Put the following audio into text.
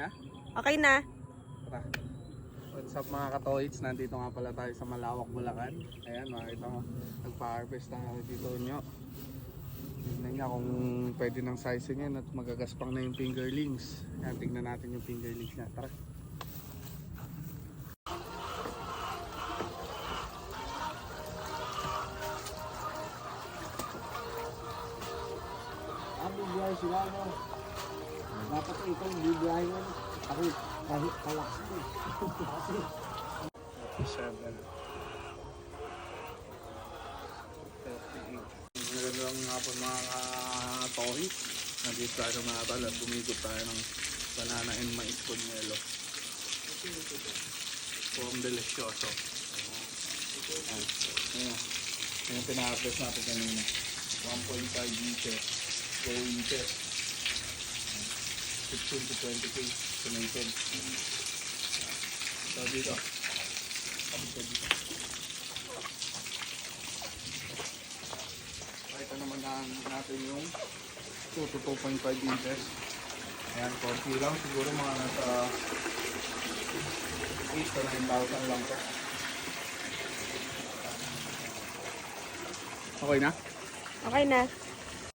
na? Okay na. Tara. What's up mga katoids? Nandito nga pala tayo sa Malawak, Bulacan. Ayan, makikita mo. Nagpa-harvest na kami dito nyo. Tignan niya kung pwede ng sizing yan at magagaspang na yung fingerlings. Ayan, tignan natin yung fingerlings niya. Tara. Bibiyahe sila, no? Dapat ikaw bibiyahe mo. Ako kahit kalaks mo. Kasi 7. 38. Magandang nga po mga katohi. Nandito tayo sa mga tal at bumigod tayo ng banana and mais punyelo. Pong delicioso. Ayan. Ayan. Yung pina-harvest natin kanina. 1.5 liters. 4 liters. 15 to 20 days tomated. So dito. Ito naman natin yung 2 to 2.5 inches. Ayan, konti lang. Siguro mga nasa 8 to 9,000 lang to. Okay na? Okay na.